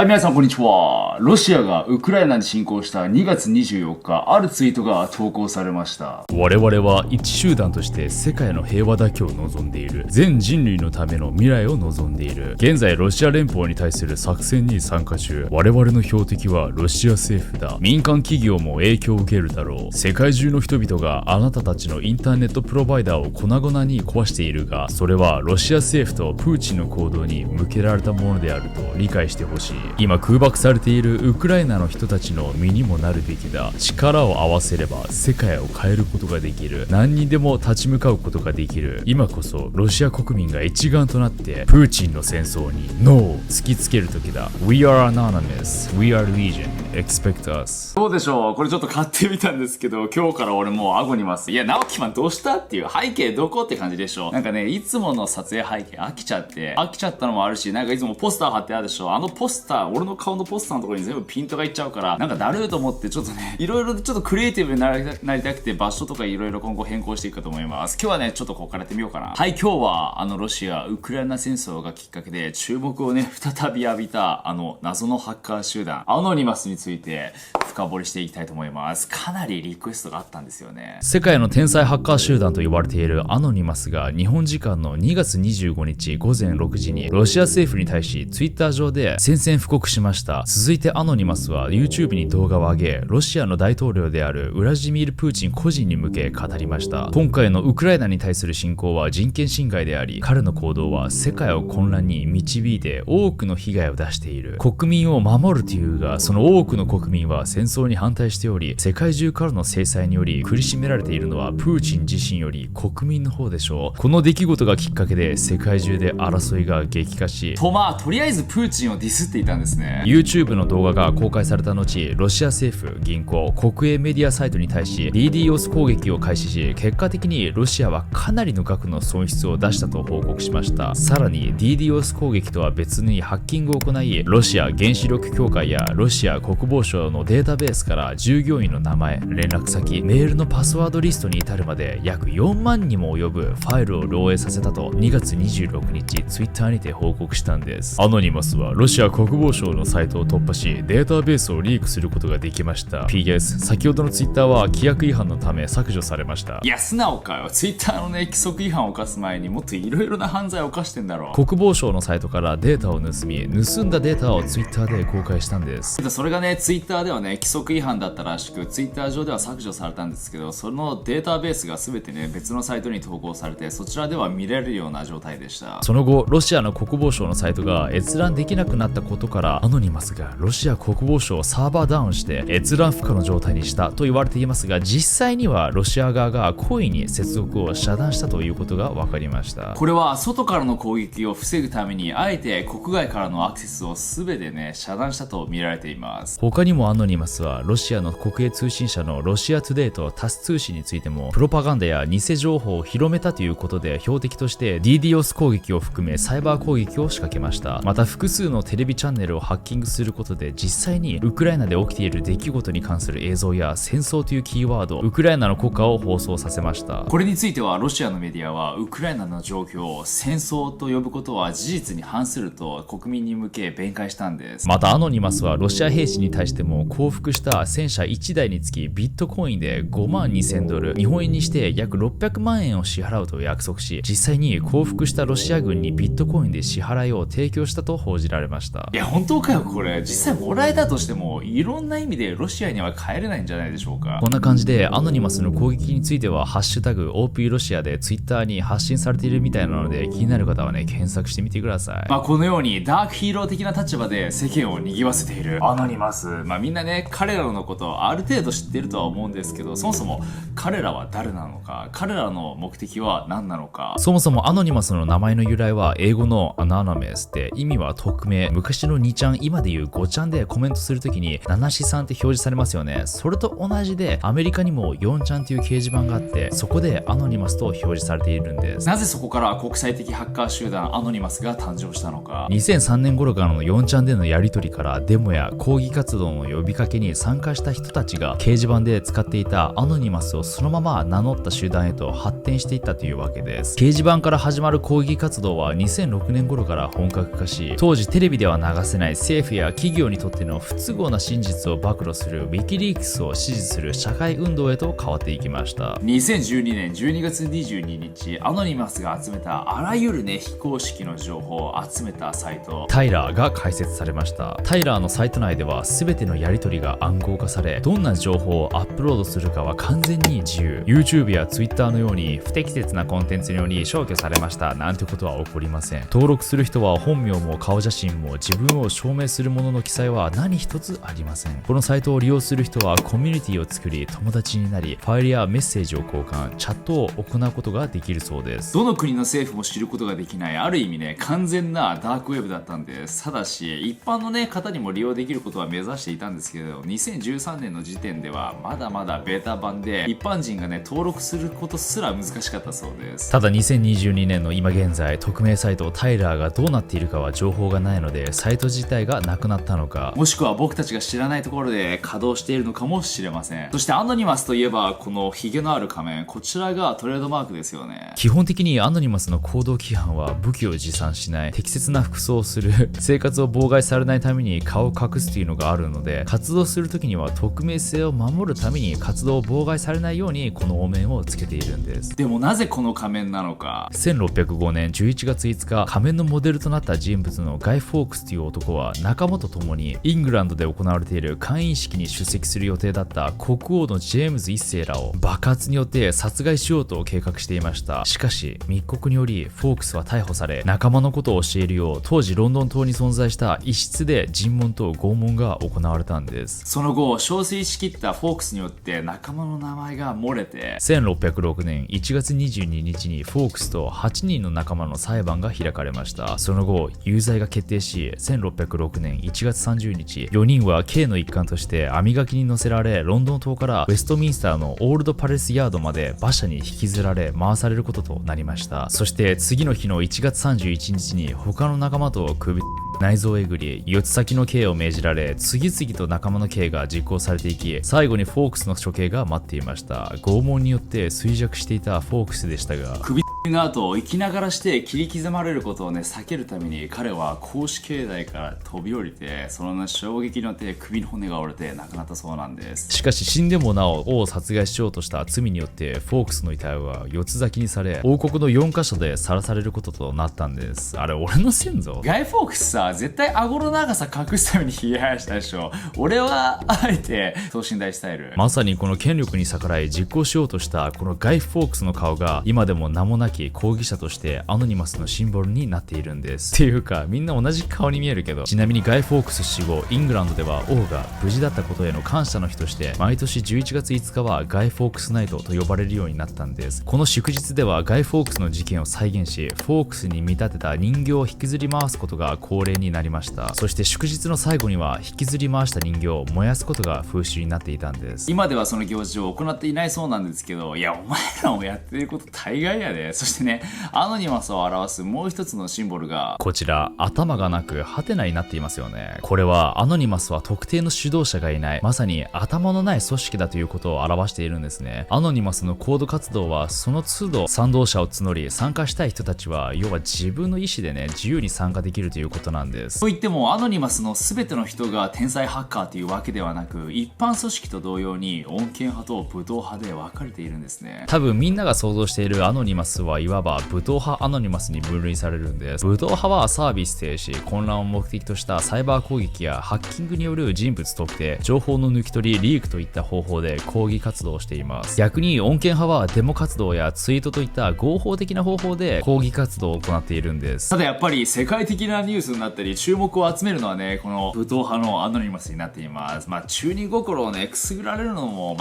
はい、皆さんこんにちは。ロシアがウクライナに侵攻した2月24日、あるツイートが投稿されました。我々は一集団として世界の平和だけを望んでいる。全人類のための未来を望んでいる。現在ロシア連邦に対する作戦に参加中。我々の標的はロシア政府だ。民間企業も影響を受けるだろう。世界中の人々があなたたちのインターネットプロバイダーを粉々に壊しているが、それはロシア政府とプーチンの行動に向けられたものであると理解してほしい。今空爆されているウクライナの人たちの身にもなるべきだ。力を合わせれば世界を変えることができる。何にでも立ち向かうことができる。今こそロシア国民が一丸となってプーチンの戦争にノーを突きつける時だ。 We are anonymous, We are legion, expect us。 どうでしょう、これちょっと買ってみたんですけど、今日から俺もう顎にます。いや、直樹マンどうしたっていう、背景どこって感じでしょ。なんかね、いつもの撮影背景飽きちゃったのもあるし、なんかいつもポスター貼ってあるでしょ。あのポスター、俺の顔のポスターのところに全部ピントがいっちゃうから、なんかだるーと思ってちょっとね、いろいろちょっとクリエイティブになりたくて、場所とかいろいろ今後変更していくかと思います。今日はね、ちょっとここからやってみようかな。はい、今日はロシア、ウクライナ戦争がきっかけで注目をね、再び浴びた謎のハッカー集団、アノニマスについて深掘りしていきたいと思います。かなりリクエストがあったんですよね。世界の天才ハッカー集団と言われているアノニマスが日本時間の2月25日午前6時にロシア政府に対しツイッター上で宣戦布告しました。続いてアノニマスは YouTube に動画を上げ、ロシアの大統領であるウラジミール・プーチン個人に向け語りました。今回のウクライナに対する侵攻は人権侵害であり、彼の行動は世界を混乱に導いて多くの被害を出している。国民を守るというが、その多くの国民は戦争に反対しており、世界中からの制裁により苦しめられているのはプーチン自身より国民の方でしょう。この出来事がきっかけで世界中で争いが激化し、とりあえずプーチンをディスっていたんですね。 YouTube の動画が公開された後、ロシア政府、銀行、国営メディアサイトに対し DDoS 攻撃を開始し、結果的にロシアはかなりの額の損失を出したと報告しました。さらに DDoS 攻撃とは別にハッキングを行い、ロシア原子力協会やロシア国防省のデータベースから従業員の名前、連絡先、メールのパスワードリストに至るまで約4万にも及ぶファイルを漏洩させたと2月26日 Twitter にて報告したんです。アノニマスはロシア国防省のサイトを突破し、データベースをリークすることができました。 PS、 先ほどの Twitter は規約違反のため削除されました。いや、素直かよ。ツイッターのね、規則違反を犯す前にもっといろいろな犯罪を犯してんだろ。国防省のサイトからデータを盗み、盗んだデータを Twitter で公開したんです。それがね、ツイッターではね、規則違反だったらしく、ツイッター上では削除されたんですけど、そのデータベースが全てね、別のサイトに投稿されて、そちらでは見れるような状態でした。その後、ロシアの国防省のサイトが閲覧できなくなったことから、アノニマスがロシア国防省をサーバーダウンして閲覧不可の状態にしたと言われていますが、実際にはロシア側が故意に接続を遮断したということが分かりました。これは外からの攻撃を防ぐために、あえて国外からのアクセスを全てね、遮断したと見られています。他にもアノニマスはロシアの国営通信社のロシアトゥデイとタス通信についてもプロパガンダや偽情報を広めたということで標的として DDoS 攻撃を含めサイバー攻撃を仕掛けました。また複数のテレビチャンネルをハッキングすることで、実際にウクライナで起きている出来事に関する映像や戦争というキーワード、ウクライナの国歌を放送させました。これについてはロシアのメディアは、ウクライナの状況を戦争と呼ぶことは事実に反すると国民に向け弁解したんです。またアノニマスはロシア兵士に対しても降伏した戦車1台につきビットコインで5万2000ドル、日本円にして約600万円を支払うと約束し、実際に降伏したロシア軍にビットコインで支払いを提供したと報じられました。いや、本当かよ。これ実際もらえたとしても、いろんな意味でロシアには帰れないんじゃないでしょうか。こんな感じでアノニマスの攻撃についてはハッシュタグ OP ロシアでツイッターに発信されているみたいなので、気になる方はね、検索してみてください。このようにダークヒーロー的な立場で世間を賑わせているアノニマス。みんなね、彼らのことをある程度知っているとは思うんですけど、そもそも彼らは誰なのか、彼らの目的は何なのか。そもそもアノニマスの名前の由来は英語の Anonymous って意味は匿名。昔の2ちゃん、今でいう5ちゃんでコメントするときに7しさんって表示されますよね。それと同じでアメリカにも4ちゃんっていう掲示板があって、そこでアノニマスと表示されているんです。なぜそこから国際的ハッカー集団アノニマスが誕生したのか。2003年頃からの4ちゃんでのやり取りから、デモや抗議活動の呼びかけに参加した人たちが掲示板で使っていたアノニマスをそのまま名乗った集団へと発展していったというわけです。掲示板から始まる抗議活動は2006年頃から本格化し、当時テレビでは流せない政府や企業にとっての不都合な真実を暴露するウィキリークスを支持する社会運動へと変わっていきました。2012年12月22日、アノニマスが集めたあらゆるね非公式の情報を集めたサイトタイラーが開設されました。タイラーのサイト内では全てのやり取りが暗号化され、どんな情報をアップロードするかは完全に自由。 YouTube や Twitter のように不適切なコンテンツのように消去されましたなんてことは起こりません。登録する人は本名も顔写真も自分を証明するものの記載は何一つありません。このサイトを利用する人はコミュニティを作り、友達になり、ファイルやメッセージを交換、チャットを行うことができるそうです。どの国の政府も知ることができない、ある意味ね完全なダークウェブだったんです。ただし一般のね方にも利用できることは目指していたんですけど、2013年の時点ではまだまだベータ版で一般人がね登録することすら難しかったそうです。ただ2022年の今現在、匿名サイトタイラーがどうなっているかは情報がないので、サイト自体がなくなったのか、もしくは僕たちが知らないところで稼働しているのかもしれません。そしてアノニマスといえばこのヒゲのある仮面、こちらがトレードマークですよね。基本的にアノニマスの行動規範は武器を持参しない、適切な服装をする、生活を妨害されないために顔を隠すというのがあるので、活動するときには匿名性を守るために活動を妨害されないようにこのお面をつけているんです。でもなぜこの仮面なのか。1605年11月5日、仮面のモデルとなった人物のガイ・フォークスという男は仲間と共にイングランドで行われている観印式に出席する予定だった国王のジェームズ1世らを爆発によって殺害しようと計画していました。しかし密告によりフォークスは逮捕され、仲間のことを教えるよう当時ロンドン島に存在した一室で尋問と拷問が行われたんです。その後憔悴しきったフォークスによって仲間の名前が漏れて、1606年1月22日にフォークスと8人の仲間の裁判が開かれました。その後有罪が決定し、1606年1月30日、4人は刑の一環として網垣に乗せられ、ロンドン島からウェストミンスターのオールドパレスヤードまで馬車に引きずられ回されることとなりました。そして次の日の1月31日に他の仲間と首内臓えぐり、4つ先の刑を命じられ、次々と仲間の刑が実行されていき、最後にフォークスの処刑が待っていました。拷問によって衰弱していたフォークスでしたが、首の後生きながらして切り刻まれることをね避けるために、彼は公主境内から飛び降りて、その衝撃によって首の骨が折れて亡くなったそうなんです。しかし死んでもなお王を殺害しようとした罪によってフォークスの遺体は4つ咲きにされ、王国の4カ所で晒されることとなったんです。あれ俺の先祖？ガイ・フォークスさ、絶対顎の長さ隠すためにひげ生やしたでしょ。俺はあえて等身大スタイル。まさにこの権力に逆らい実行しようとしたこのガイ・フォークスの顔が今でも名もなき抗議者としてアノニマスのシンボルになっているんです。っていうかみんな同じ顔に見えるけど、ちなみにガイ・フォークス死後、イングランドでは王が無事だったことへの感謝の日として毎年11月5日はガイ・フォークスナイトと呼ばれるようになったんです。この祝日ではガイ・フォークスの事件を再現し、フォークスに見立てた人形を引きずり回すことが恒例になりました。そして祝日の最後には引きずり回した人形を燃やすことが風習になっていたんです。今ではその行事を行っていないそうなんですけど、いやお前らもやってること大概やで。そしてね、アノニマスを表すもう一つのシンボルがこちら、頭がなくハテナになっていますよね。これはアノニマスは特定の指導者がいない、まさに頭のない組織だということを表しているんですね。アノニマスのコード活動はその都度賛同者を募り、参加したい人たちは要は自分の意思でね自由に参加できるということなんです。といってもアノニマスの全ての人が天才ハッカーというわけではなく、一般組織と同様に穏健派と武闘派で分かれているんですね。多分みんなが想像しているアノニマスはいわば武闘派アノニマスに分類されるんです。武闘派はサービス停止、混乱を目的としたサイバー攻撃やハッキングによる人物特定、情報の抜き取り、リークといった方法で抗議活動をしています。逆に穏健派はデモ活動やツイートといった合法的な方法で抗議活動を行っているんです。ただやっぱり世界的なニュースになったり注目を集めるのはね、この武闘派のアノニマスになっています。中二心をねくすぐられるのも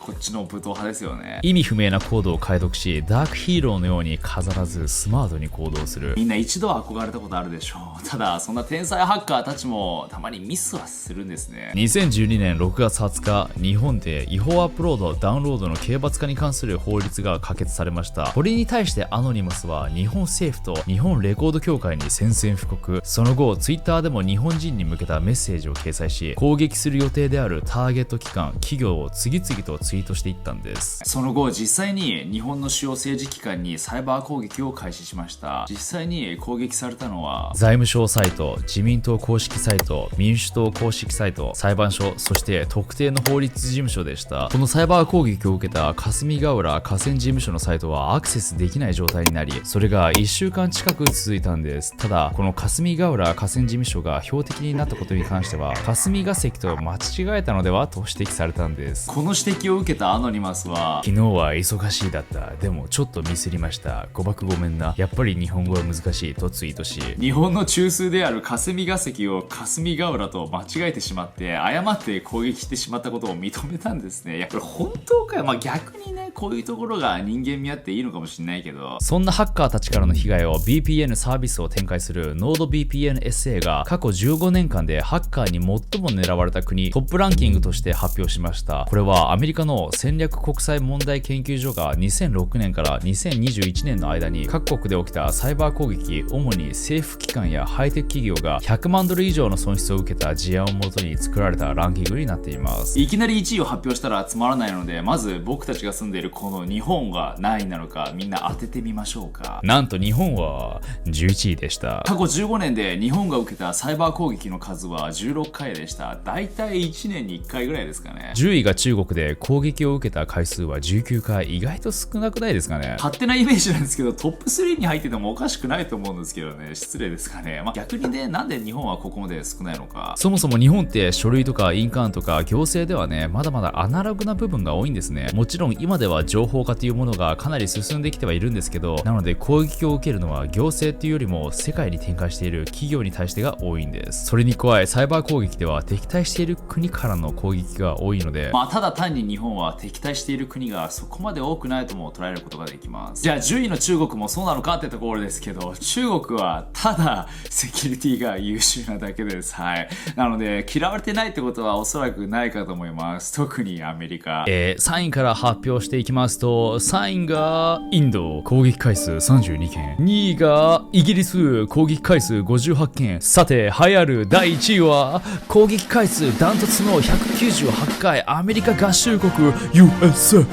こっちの武闘派ですよね。意味不明なコードを解読し、ダークヒーローのように飾らずスマートに行動する。みんな一度は憧れたことあるでしょう。ただそんな天才ハッカーたちもたまにミスはするんですね。2012年6月20日、日本で違法アップロード・ダウンロードの刑罰化に関する法律が可決されました。これに対してアノニマスは日本政府と日本レコード協会に宣戦布告。そのの後ツイッターでも日本人に向けたメッセージを掲載し、攻撃する予定であるターゲット機関企業を次々とツイートしていったんです。その後実際に日本の主要政治機関にサイバー攻撃を開始しました。実際に攻撃されたのは財務省サイト、自民党公式サイト、民主党公式サイト、裁判所、そして特定の法律事務所でした。このサイバー攻撃を受けた霞ヶ浦河川事務所のサイトはアクセスできない状態になり、それが1週間近く続いたんです。ただこの霞ヶ浦河川事務所が標的になったことに関しては、霞が関と間違えたのではと指摘されたんです。この指摘を受けたアノニマスは、昨日は忙しいだった、でもちょっとミスりました、誤爆ごめんな、やっぱり日本語は難しいとツイートし、日本の中枢である霞が関を霞ヶ浦と間違えてしまって誤って攻撃してしまったことを認めたんですね。いやこれ本当かよ。逆にね、こういうところが人間味あっていいのかもしれないけど、そんなハッカーたちからの被害を VPN サービスを展開する NordVPN SA が過去15年間でハッカーに最も狙われた国トップランキングとして発表しました。これはアメリカの戦略国際問題研究所が2006年から2021年の間に各国で起きたサイバー攻撃、主に政府機関やハイテク企業が100万ドル以上の損失を受けた事案をもとに作られたランキングになっています。いきなり1位を発表したらつまらないので、まず僕たちが住んでいるこの日本が何位なのかみんな当ててみましょうか。なんと日本は11位でした。過去15年で日本が受けたサイバー攻撃の数は16回でした。だいたい1年に1回ぐらいですかね。10位が中国で攻撃を受けた回数は19回、意外と少なくないですかね。勝手なイメージなんですけど、トップ3に入っててもおかしくないと思うんですけどね。失礼ですかね。逆にね、なんで日本はここまで少ないのか。そもそも日本って書類とか印鑑とか行政ではね、まだまだアナログな部分が多いんですね。もちろん今では情報化というものがかなり進んできてはいるんですけど、なので攻撃を受けるのは行政っていうよりも世界に展開している企業に対してが多いんです。それに加えサイバー攻撃では敵対している国からの攻撃が多いので、ただ単に日本は敵対している国がそこまで多くないとも捉えることができます。じゃあ10位の中国もそうなのかってところですけど、中国はただセキュリティが優秀なだけです。はい。なので嫌われてないってことはおそらくないかと思います。特にアメリカ。3位から発表していきますと、3位がインド、攻撃回数32件。2位がイギリス、攻撃回数58件。さて、栄えある第1位は、攻撃回数ダントツの198回、アメリカ合衆国、USA。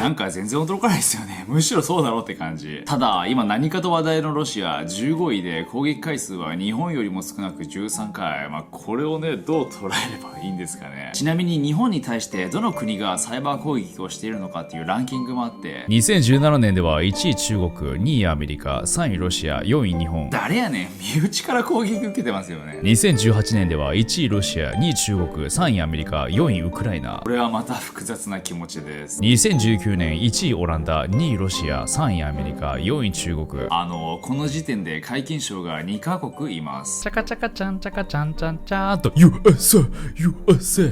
なんか全然驚かないですよね。むしろそうだろうって感じ。ただ、今何かと話題のロシア15位で攻撃回数は日本よりも少なく13回。これをね、どう捉えればいいんですかね。ちなみに日本に対してどの国がサイバー攻撃をしているのかっていうランキングもあって、2017年では1位中国、2位アメリカ、3位ロシア、4位日本。誰やねん、身内から攻撃受けてますよね。2018年では1位ロシア、2位中国、3位アメリカ、4位ウクライナ。これはまた複雑な気持ちです。2019年1位オランダ、2位ロシア、3位アメリカ、4位中国。この時点で皆勤賞が2カ国います。チャカチャカチャンチャカチャンチャンチャーと USA。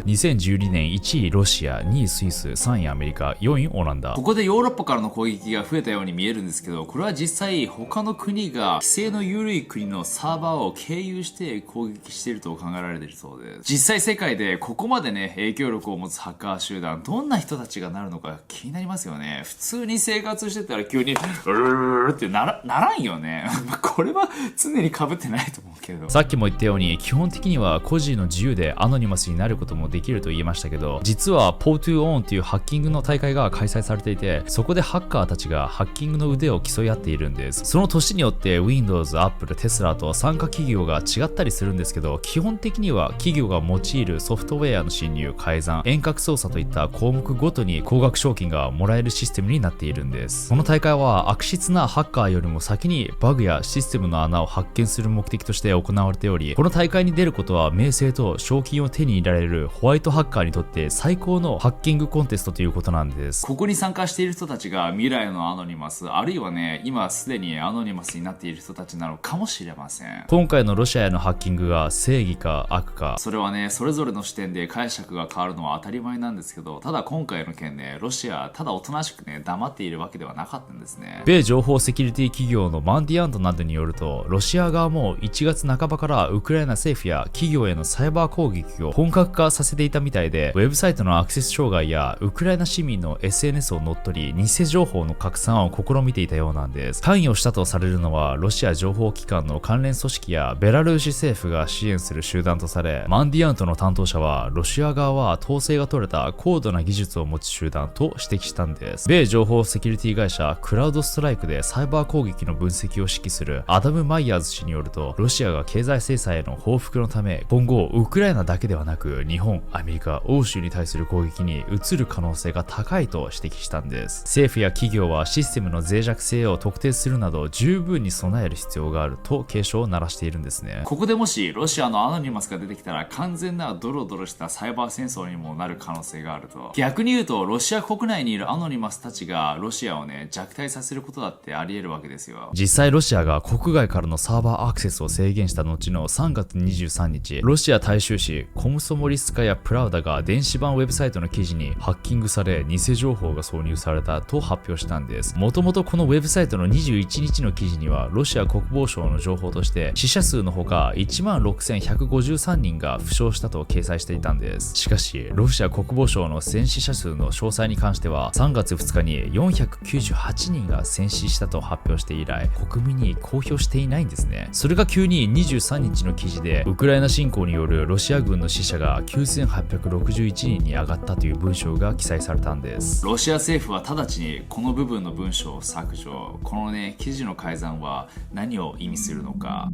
2012年1位ロシア、2位スイス、3位アメリカ、4位オランダ。ここでヨーロッパからの攻撃が増えたように見えるんですけど、これは実際他の国が規制の緩い国のサーバーを経由して攻撃していると考えられているそうです。実際世界でここまでね、影響力を持つハッカー集団、どんな人たちがなるのか気になりますよね。普通に生活してたら急にうるってならんよね。これは常に被ってないと思うけど。さっきも言ったように基本的には個人の自由でアノニマスになることもできると言いましたけど、実は PO2ON というハッキングの大会が開催されていて、そこでハッカーたちがハッキングの腕を競い合っているんです。その年によって Windows、Apple、Tesla と参加企業が違ったりするんですけど、基本的には企業が用いるソフトウェアの侵入、改ざん、遠隔操作といった項目ごとに高額賞金がもらえるシステムになっているんです。この大会は悪質なハッカーよりも先にバグやシステムの穴を発見する目的として行われており、この大会に出ることは名声と賞金を手に入れられるホワイトハッカーにとって最高のハッキングコンテストということなんです。ここに参加している人たちが未来のアノニマス、あるいはね、今すでにアノニマスになっている人たちなのかもしれません。今回のロシアへのハッキングが正義か悪か、それはね、それぞれの視点で解釈が変わるのは当たり前なんですけど、ただ今回の件ね、ね、ロシアはただおとなしくね、黙っているわけではなかったんですね。米情報セキュリティ企業のマンディアントなどによると、ロシア側も1月半ばからウクライナ政府や企業へのサイバー攻撃を本格化させていたみたいで、ウェブサイトのアクセス障害やウクライナ市民の SNS を乗っ取り、偽情報の拡散を試みていたようなんです。関与したとされるのは、ロシア情報機関の関連組織やベラルーシ政府が支援する集団とされ、マンディアントの担当者は、ロシア側は統制が取れた高度な技術を持つ集団と指摘したんです。米情報セキュリティ会社クラウドストライクでサイバー攻撃の分析を指揮するアダム・マイヤーズ氏によると、ロシアが経済制裁への報復のため、今後ウクライナだけではなく日本、アメリカ、欧州に対する攻撃に移る可能性が高いと指摘したんです。政府や企業はシステムの脆弱性を特定するなど十分に備える必要があると警鐘を鳴らしているんですね。ここでもしロシアのアノニマスが出てきたら完全なドロドロしたサイバー戦争にもなる可能性があると。逆に言うとロシア国内にいるアノニマスたちがロシアをね、弱体させることだってあり得るわけですよ。実際ロシアが国外からのサーバーアクセスを制限した後の3月23日、ロシア大衆紙コムソモリスカやプラウダが電子版ウェブサイトの記事にハッキングされ偽情報が挿入されたと発表したんです。もともとこのウェブサイトの21日の記事にはロシア国防省の情報として死者数のほか16,153人が負傷したと掲載していたんです。しかしロシア国防省の戦死者数の詳細に関しては3月2日に498人が戦死したと発表して以来国民に公表していないんですね。それが急に23日の記事でウクライナ侵攻によるロシア軍の死者が9861人に上がったという文章が記載されたんです。ロシア政府は直ちにこの部分の文章を削除。このね、記事の改ざんは何を意味するのか。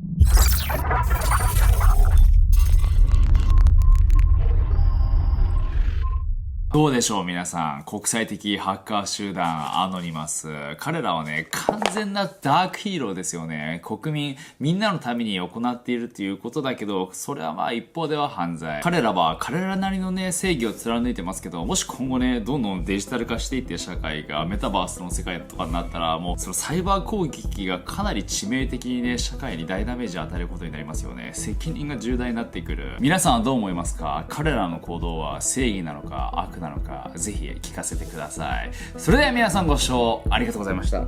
どうでしょう皆さん。国際的ハッカー集団アノニマス。彼らはね、完全なダークヒーローですよね。国民、みんなのために行っているということだけど、それはまあ一方では犯罪。彼らは彼らなりのね、正義を貫いてますけど、もし今後ね、どんどんデジタル化していって社会がメタバースの世界とかになったら、もうそのサイバー攻撃がかなり致命的にね、社会に大ダメージを与えることになりますよね。責任が重大になってくる。皆さんはどう思いますか？彼らの行動は正義なのか悪なのか、ぜひ聞かせてください。それでは皆さんご視聴ありがとうございました。